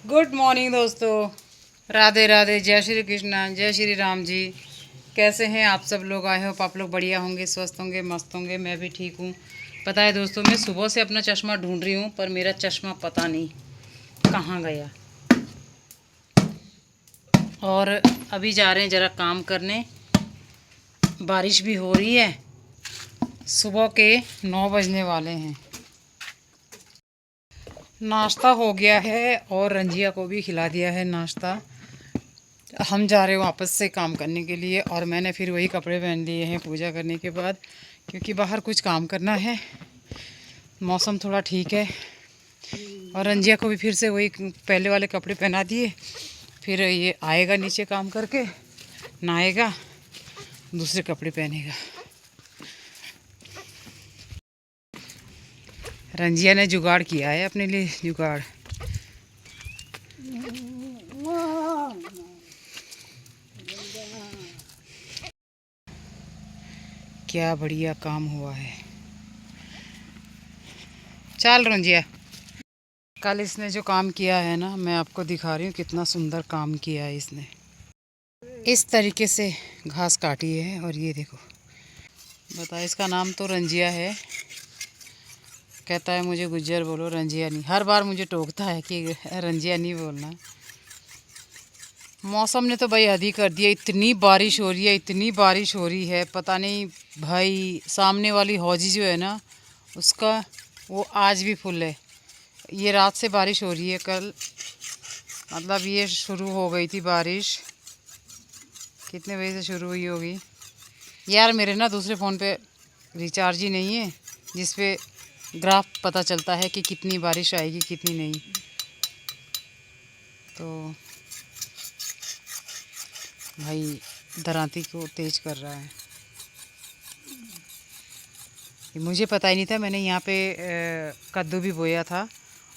Good morning दोस्तों। राधे राधे, जय श्री कृष्णा, जय श्री राम जी। कैसे हैं आप सब लोग? आए हो आप लोग बढ़िया होंगे, स्वस्थ होंगे, मस्त होंगे। मैं भी ठीक हूँ। पता है दोस्तों, मैं सुबह से अपना चश्मा ढूंढ रही हूँ पर मेरा चश्मा पता नहीं कहाँ गया। और अभी जा रहे हैं ज़रा काम करने। बारिश भी हो रही है। सुबह के 9 बजने वाले हैं। नाश्ता हो गया है और रंजिया को भी खिला दिया है नाश्ता। हम जा रहे हैं वापस से काम करने के लिए और मैंने फिर वही कपड़े पहन लिए हैं पूजा करने के बाद, क्योंकि बाहर कुछ काम करना है। मौसम थोड़ा ठीक है और रंजिया को भी फिर से वही पहले वाले कपड़े पहना दिए। फिर ये आएगा नीचे काम करके, नहाएगा, दूसरे कपड़े पहनेगा। रंजिया ने जुगाड़ किया है अपने लिए, जुगाड़। क्या बढ़िया काम हुआ है। चल रंजिया, कल इसने जो काम किया है ना, मैं आपको दिखा रही हूँ कितना सुंदर काम किया है इसने। इस तरीके से घास काटी है और ये देखो। बता, इसका नाम तो रंजिया है। कहता है मुझे गुज्जर बोलो, रंजिया नहीं। हर बार मुझे टोकता है कि रंजिया नहीं बोलना। मौसम ने तो भाई हद ही कर दिया। इतनी बारिश हो रही है, इतनी बारिश हो रही है, पता नहीं भाई। सामने वाली हौजी जो है ना, उसका वो आज भी फुल है। ये रात से बारिश हो रही है। कल मतलब ये शुरू हो गई थी बारिश। कितने बजे से शुरू हुई होगी यार? मेरे ना दूसरे फ़ोन पे रिचार्ज ही नहीं है जिस पे ग्राफ पता चलता है कि कितनी बारिश आएगी कितनी नहीं। तो भाई दरांती को तेज कर रहा है। मुझे पता ही नहीं था। मैंने यहाँ पे कद्दू भी बोया था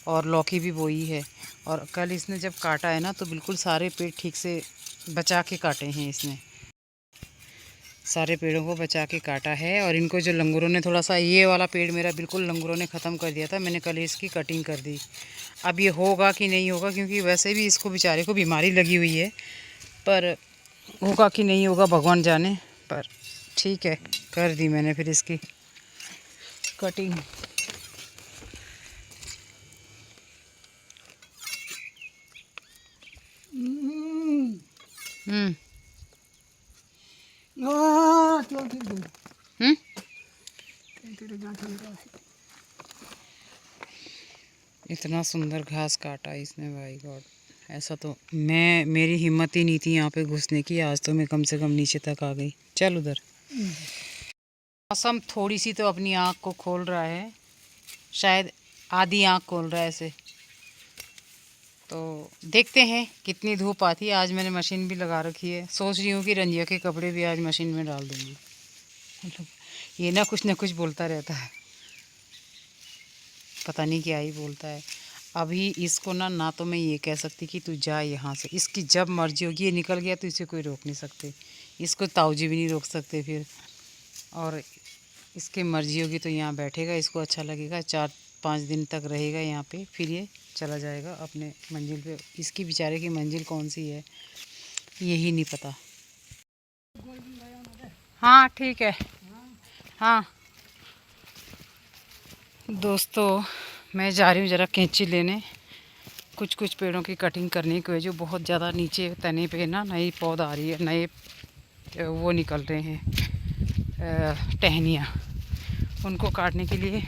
और लौकी भी बोई है। और कल इसने जब काटा है ना, तो बिल्कुल सारे पेड़ ठीक से बचा के काटे हैं इसने। सारे पेड़ों को बचा के काटा है। और इनको जो लंगूरों ने थोड़ा सा, ये वाला पेड़ मेरा बिल्कुल लंगूरों ने ख़त्म कर दिया था। मैंने कल इसकी कटिंग कर दी। अब ये होगा कि नहीं होगा, क्योंकि वैसे भी इसको बेचारे को बीमारी लगी हुई है। पर होगा कि नहीं होगा भगवान जाने। पर ठीक है, कर दी मैंने फिर इसकी कटिंग। हम्म हम्म इतना सुंदर घास काटा इसने, भाई गॉड। ऐसा तो मेरी हिम्मत ही नहीं थी यहाँ पे घुसने की। आज तो मैं कम से कम नीचे तक आ गई। चल उधर। मौसम थोड़ी सी तो अपनी आँख को खोल रहा है, शायद आधी आँख खोल रहा है ऐसे। तो देखते हैं कितनी धूप आती है। आज मैंने मशीन भी लगा रखी है। सोच रही हूँ कि रंजिया के कपड़े भी आज मशीन में डाल दूँगी। मतलब ये ना कुछ बोलता रहता है, पता नहीं क्या ही बोलता है। अभी इसको ना तो मैं ये कह सकती कि तू जा यहाँ से। इसकी जब मर्जी होगी, ये निकल गया तो इसे कोई रोक नहीं सकते। इसको ताऊजी भी नहीं रोक सकते फिर। और इसकी मर्जी होगी तो यहाँ बैठेगा, इसको अच्छा लगेगा, 4-5 दिन तक रहेगा यहाँ पे, फिर ये चला जाएगा अपने मंजिल पे। इसकी बेचारे की मंजिल कौन सी है यही नहीं पता। हाँ ठीक है। हाँ दोस्तों, मैं जा रही हूँ ज़रा कैंची लेने। कुछ पेड़ों की कटिंग करने की, जो बहुत ज़्यादा नीचे तने पे ना नई पौध आ रही है, नए वो निकल रहे हैं टहनियाँ। उनको काटने के लिए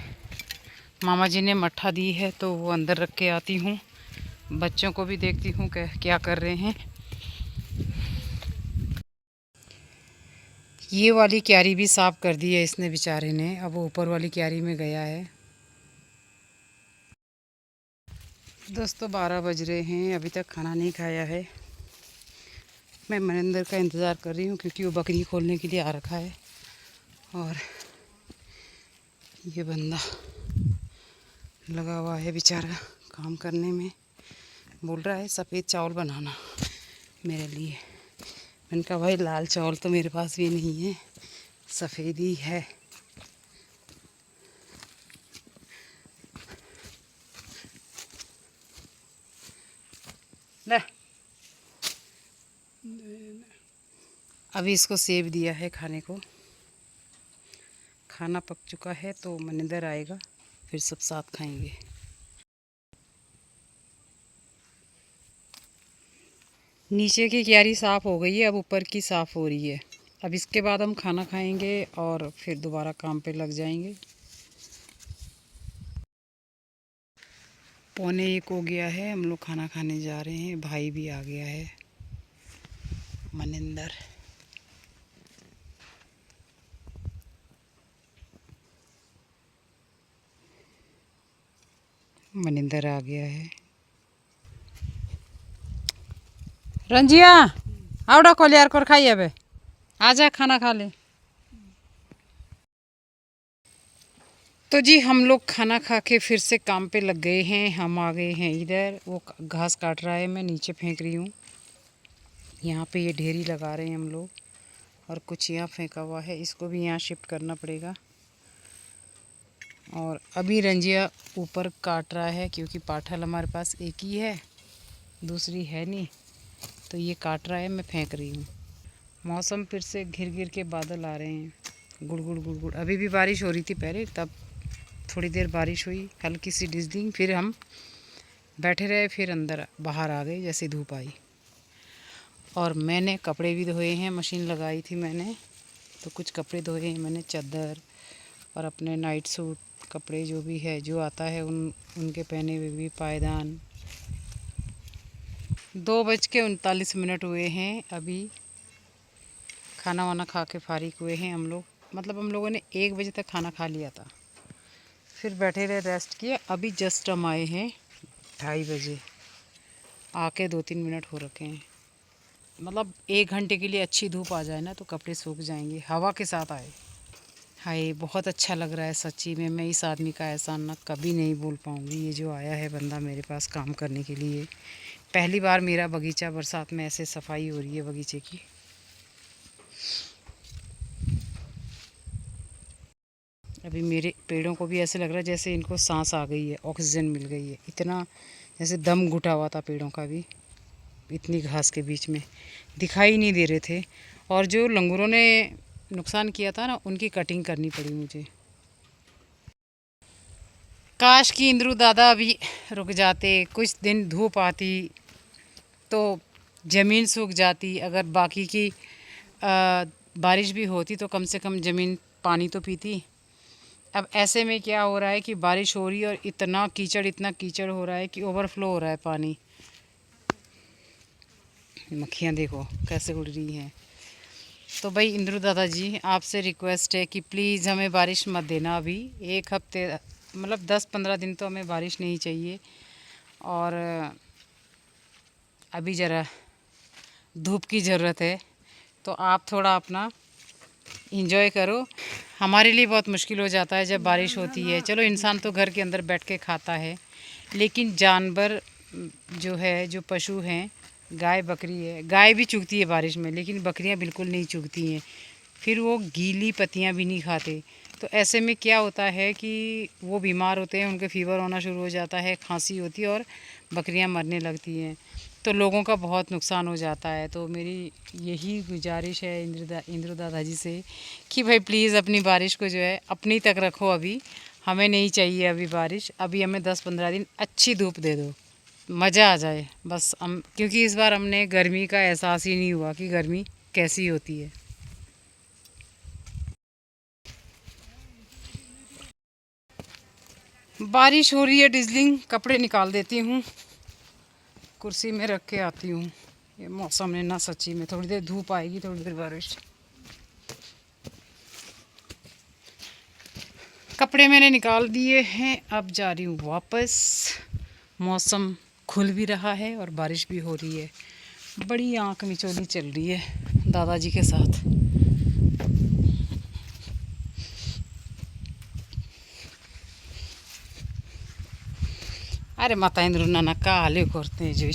मामा जी ने मट्ठा दी है, तो वो अंदर रख के आती हूँ। बच्चों को भी देखती हूँ क्या कर रहे हैं। ये वाली क्यारी भी साफ़ कर दी है इसने बेचारे ने। अब वो ऊपर वाली क्यारी में गया है। दोस्तों 12 बज रहे हैं, अभी तक खाना नहीं खाया है। मैं मनिंदर का इंतज़ार कर रही हूँ, क्योंकि वो बकरी खोलने के लिए आ रखा है। और ये बंदा लगा हुआ है बेचारा काम करने में। बोल रहा है सफ़ेद चावल बनाना मेरे लिए। मैंने कहा भाई लाल चावल तो मेरे पास भी नहीं है, सफ़ेद ही है। ले अभी इसको सेब दिया है खाने को। खाना पक चुका है तो मनिंदर आएगा, फिर सब साथ खाएंगे। नीचे की क्यारी साफ़ हो गई है, अब ऊपर की साफ़ हो रही है। अब इसके बाद हम खाना खाएंगे और फिर दोबारा काम पे लग जाएंगे। 12:45 हो गया है, हम लोग खाना खाने जा रहे हैं। भाई भी आ गया है, मनिंदर। मनिंदर आ गया है। रंजिया आओ कोलियार कर खाइए, अब आजा खाना खा ले। तो जी हम लोग खाना खा के फिर से काम पे लग गए हैं। हम आ गए हैं इधर, वो घास काट रहा है, मैं नीचे फेंक रही हूँ। यहाँ पे ये ढेरी लगा रहे हैं हम लोग, और कुछ यहाँ फेंका हुआ है, इसको भी यहाँ शिफ्ट करना पड़ेगा। और अभी रंजिया ऊपर काट रहा है, क्योंकि पाठल हमारे पास एक ही है, दूसरी है नहीं, तो ये काट रहा है, मैं फेंक रही हूँ। मौसम फिर से घिर घिर के बादल आ रहे हैं, गुड़गुड़ गुड़गुड़। अभी भी बारिश हो रही थी पहले, तब थोड़ी देर बारिश हुई, हल्की सी डिजलिंग, फिर हम बैठे रहे, फिर अंदर बाहर आ गए जैसे धूप आई। और मैंने कपड़े भी धोए हैं, मशीन लगाई थी मैंने, तो कुछ कपड़े धोए हैं मैंने, चादर और अपने नाइट सूट कपड़े जो भी है, जो आता है उनके पहने हुए भी पायदान। 2:39 हुए हैं, अभी खाना वाना खा के फारिग हुए हैं हम लोग। मतलब हम लोगों ने 1 बजे तक खाना खा लिया था, फिर बैठे रहे, रेस्ट किया। अभी जस्ट हम आए हैं 2:30 बजे, आके 2-3 मिनट हो रखे हैं। मतलब 1 घंटे के लिए अच्छी धूप आ जाए ना तो कपड़े सूख जाएंगे, हवा के साथ आए। हाय बहुत अच्छा लग रहा है सच्ची में। मैं इस आदमी का एहसान ना कभी नहीं भूल पाऊँगी। ये जो आया है बंदा मेरे पास काम करने के लिए, पहली बार मेरा बगीचा बरसात में ऐसे सफाई हो रही है बगीचे की। अभी मेरे पेड़ों को भी ऐसे लग रहा है जैसे इनको सांस आ गई है, ऑक्सीजन मिल गई है। इतना जैसे दम घुटा हुआ था पेड़ों का भी, इतनी घास के बीच में दिखाई नहीं दे रहे थे। और जो लंगूरों ने नुकसान किया था ना, उनकी कटिंग करनी पड़ी मुझे। काश कि इंद्रू दादा अभी रुक जाते, कुछ दिन धूप आती तो ज़मीन सूख जाती। अगर बाकी की बारिश भी होती तो कम से कम ज़मीन पानी तो पीती। अब ऐसे में क्या हो रहा है कि बारिश हो रही है और इतना कीचड़ हो रहा है कि ओवरफ्लो हो रहा है पानी। मक्खियाँ देखो कैसे उड़ रही हैं। तो भाई इंद्रू दादा जी, आपसे रिक्वेस्ट है कि प्लीज़ हमें बारिश मत देना अभी। 1 हफ्ते मतलब 10-15 दिन तो हमें बारिश नहीं चाहिए। और अभी ज़रा धूप की ज़रूरत है, तो आप थोड़ा अपना इंजॉय करो। हमारे लिए बहुत मुश्किल हो जाता है जब बारिश होती है। चलो इंसान तो घर के अंदर बैठ के खाता है, लेकिन जानवर जो है, जो पशु हैं, गाय बकरी है, गाय भी चुगती है बारिश में, लेकिन बकरियां बिल्कुल नहीं चुगती हैं। फिर वो गीली पत्तियां भी नहीं खाते। तो ऐसे में क्या होता है कि वो बीमार होते हैं, उनके फीवर होना शुरू हो जाता है, खांसी होती है और बकरियां मरने लगती हैं। तो लोगों का बहुत नुकसान हो जाता है। तो मेरी यही गुजारिश है इंद्रू दादा जी से कि भाई प्लीज़ अपनी बारिश को जो है अपनी तक रखो। अभी हमें नहीं चाहिए अभी बारिश, अभी हमें 10-15 दिन अच्छी धूप दे दो, मज़ा आ जाए बस। हम क्योंकि इस बार हमने गर्मी का एहसास ही नहीं हुआ कि गर्मी कैसी होती है। बारिश हो रही है, डिजलिंग, कपड़े निकाल देती हूँ, कुर्सी में रख के आती हूँ। ये मौसम है ना सच्ची में, थोड़ी देर धूप आएगी, थोड़ी देर बारिश। कपड़े मैंने निकाल दिए हैं, अब जा रही हूँ वापस। मौसम खुल भी रहा है और बारिश भी हो रही है। बड़ी आँख मिचौली चल रही है दादाजी के साथ। अरे माता इंद्रू नाना काले करते जो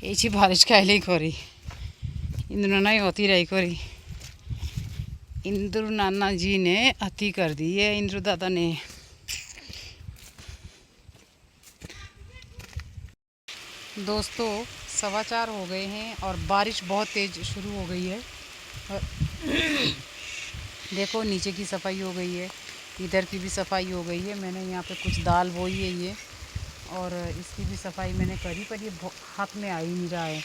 ये बारिश काले करी इंद्रू नाना ही होती रही करी। इंद्रू नाना जी ने अति कर दी है इंद्रू दादा ने। दोस्तों 4:15 हो गए हैं और बारिश बहुत तेज़ शुरू हो गई है। और देखो नीचे की सफाई हो गई है, इधर की भी सफाई हो गई है। मैंने यहाँ पे कुछ दाल बोई है ये, और इसकी भी सफाई मैंने करी, पर ये हाथ में आ ही नहीं रहा है।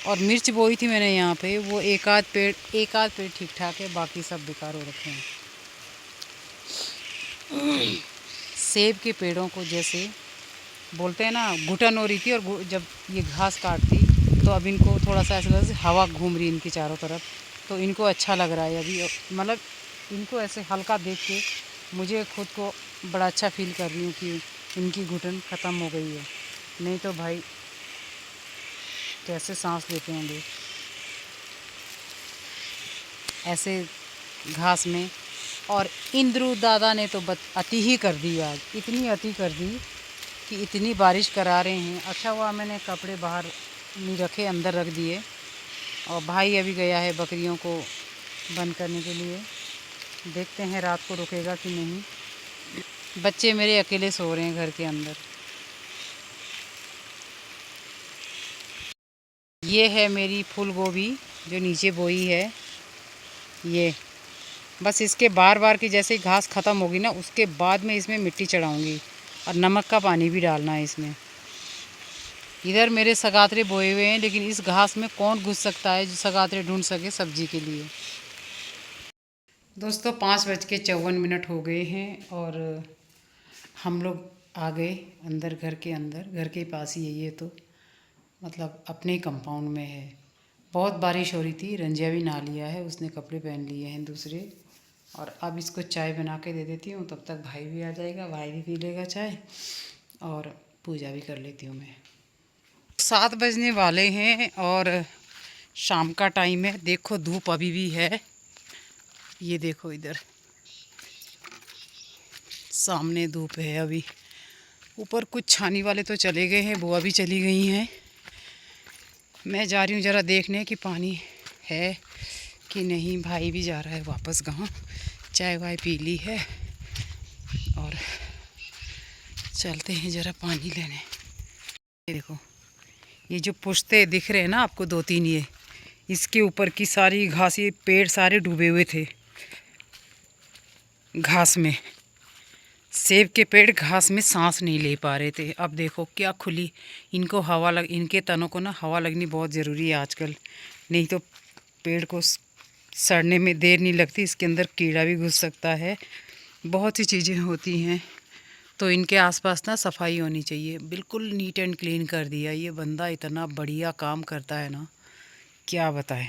और मिर्च बोई थी मैंने यहाँ पे, वो एक आध पेड़ ठीक ठाक है, बाकी सब बेकार हो रखे हैं। सेब के पेड़ों को जैसे बोलते हैं ना, घुटन हो रही थी, और जब ये घास काटती तो अब इनको थोड़ा सा ऐसा जैसे हवा घूम रही इनकी चारों तरफ, तो इनको अच्छा लग रहा है अभी। मतलब इनको ऐसे हल्का देख के मुझे खुद को बड़ा अच्छा फील कर रही हूँ कि इनकी घुटन ख़त्म हो गई है। नहीं तो भाई कैसे सांस लेते होंगे ऐसे घास में। और इंद्रू दादा ने तो अति ही कर दी आज, इतनी अति कर दी कि इतनी बारिश करा रहे हैं। अच्छा हुआ मैंने कपड़े बाहर नहीं रखे, अंदर रख दिए। और भाई अभी गया है बकरियों को बंद करने के लिए, देखते हैं रात को रुकेगा कि नहीं। बच्चे मेरे अकेले सो रहे हैं घर के अंदर। ये है मेरी फूल गोभी जो नीचे बोई है। ये बस इसके बार बार की जैसे ही घास ख़त्म होगी ना, उसके बाद में इसमें मिट्टी चढ़ाऊँगी, और नमक का पानी भी डालना है इसमें। इधर मेरे सगातरे बोए हुए हैं, लेकिन इस घास में कौन घुस सकता है जो सगातरे ढूंढ सके सब्जी के लिए। दोस्तों 5:54 हो गए हैं और हम लोग आ गए अंदर, घर के अंदर। घर के पास ही है ये, तो मतलब अपने कंपाउंड में है। बहुत बारिश हो रही थी, रंजिया भी नहा लिया है, उसने कपड़े पहन लिए हैं दूसरे। और अब इसको चाय बना के दे देती हूँ, तब तक भाई भी आ जाएगा, भाई भी पी लेगा चाय, और पूजा भी कर लेती हूँ मैं। 7 बजने वाले हैं और शाम का टाइम है। देखो धूप अभी भी है, ये देखो इधर सामने धूप है अभी। ऊपर कुछ छानी वाले तो चले गए हैं, बुआ भी चली गई हैं। मैं जा रही हूँ ज़रा देखने कि पानी है कि नहीं। भाई भी जा रहा है वापस गाँव, चाय वाय पी ली है, और चलते हैं ज़रा पानी लेने। ये देखो, ये जो पुश्ते दिख रहे हैं ना आपको, 2-3, ये इसके ऊपर की सारी घास, ये पेड़ सारे डूबे हुए थे घास में। सेब के पेड़ घास में सांस नहीं ले पा रहे थे। अब देखो क्या खुली, इनको हवा लग, इनके तनों को ना हवा लगनी बहुत ज़रूरी है आजकल, नहीं तो पेड़ को सड़ने में देर नहीं लगती। इसके अंदर कीड़ा भी घुस सकता है, बहुत सी चीज़ें होती हैं। तो इनके आसपास ना सफाई होनी चाहिए। बिल्कुल नीट एंड क्लीन कर दिया ये बंदा, इतना बढ़िया काम करता है ना, क्या बताएं।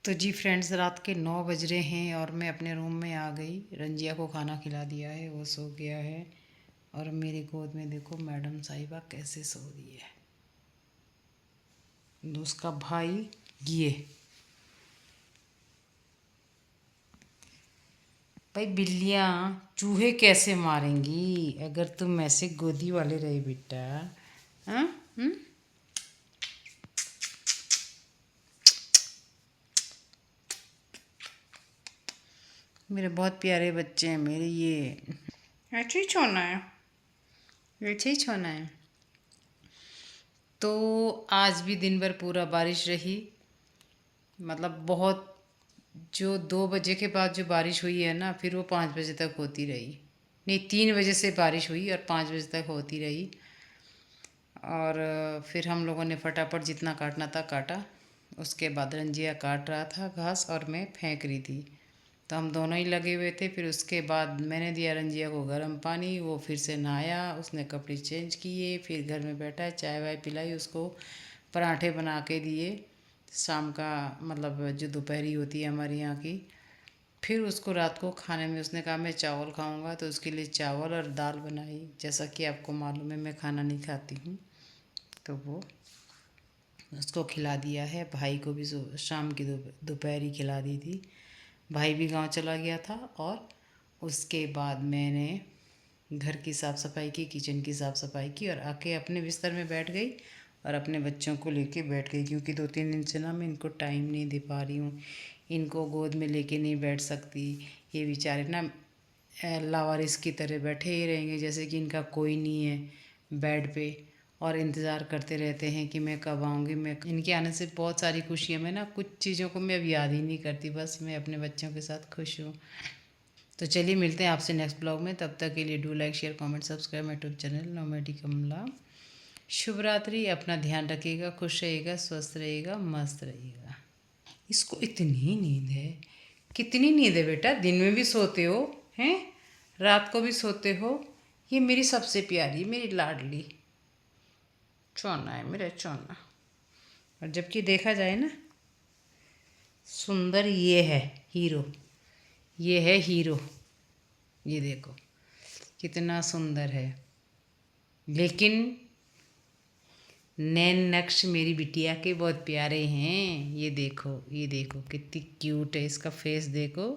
तो जी फ्रेंड्स, रात के 9 बज रहे हैं और मैं अपने रूम में आ गई। रंजिया को खाना खिला दिया है, वो सो गया है, और मेरी गोद में देखो मैडम साहिबा कैसे सो रही है। उसका भाई ये भाई, बिल्लियाँ चूहे कैसे मारेंगी अगर तुम ऐसे गोदी वाले रहे बेटा। हाँ। मेरे बहुत प्यारे बच्चे हैं मेरे ये। ऐसे ही छोड़ना है, ऐसे ही छोड़ना है। तो आज भी दिन भर पूरा बारिश रही, मतलब बहुत। जो 2 बजे के बाद जो बारिश हुई है ना, फिर वो 5 बजे तक होती रही। नहीं, 3 बजे से बारिश हुई और 5 बजे तक होती रही। और फिर हम लोगों ने फटाफट जितना काटना था काटा। उसके बाद रंजिया काट रहा था घास और मैं फेंक रही थी, तो हम दोनों ही लगे हुए थे। फिर उसके बाद मैंने दिया रंजिया को गर्म पानी, वो फिर से नहाया, उसने कपड़े चेंज किए, फिर घर में बैठा, चाय वाय पिलाई उसको, पराठे बना के दिए शाम का, मतलब जो दोपहरी होती है हमारे यहाँ की। फिर उसको रात को खाने में उसने कहा मैं चावल खाऊंगा, तो उसके लिए चावल और दाल बनाई। जैसा कि आपको मालूम है मैं खाना नहीं खाती हूँ, तो वो उसको खिला दिया है। भाई को भी शाम की दोपहरी खिला दी थी। भाई भी गांव चला गया था, और उसके बाद मैंने घर की साफ़ सफाई की, किचन की साफ़ सफाई की, और आके अपने बिस्तर में बैठ गई और अपने बच्चों को लेके बैठ गई। क्योंकि 2-3 दिन से ना मैं इनको टाइम नहीं दे पा रही हूँ, इनको गोद में लेके नहीं बैठ सकती। ये बेचारे ना लावारिस की तरह बैठे ही रहेंगे, जैसे कि इनका कोई नहीं है बेड पे। और इंतज़ार करते रहते हैं कि मैं कब आऊँगी। मैं इनके आने से बहुत सारी खुशियाँ, मैं ना कुछ चीज़ों को मैं अब याद ही नहीं करती, बस मैं अपने बच्चों के साथ खुश हूँ। तो चलिए मिलते हैं आपसे नेक्स्ट ब्लॉग में, तब तक के लिए do like share comment subscribe my YouTube channel nomadic Kamala. शुभ रात्रि, अपना ध्यान रखिएगा, खुश रहिएगा, स्वस्थ रहिएगा, मस्त रहिएगा। इसको इतनी नींद है, कितनी नींद है बेटा, दिन में भी सोते हो हैं, रात को भी सोते हो। ये मेरी सबसे प्यारी, मेरी लाडली चौना है, मेरा चौना। और जबकि देखा जाए ना, सुंदर ये है हीरो, ये है हीरो, ये देखो कितना सुंदर है। लेकिन नैन नक्श मेरी बिटिया के बहुत प्यारे हैं। ये देखो, ये देखो कितनी क्यूट है, इसका फेस देखो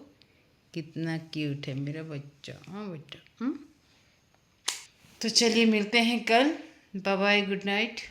कितना क्यूट है मेरा बच्चा। हाँ बेटा। तो चलिए मिलते हैं कल। Bye bye, good night.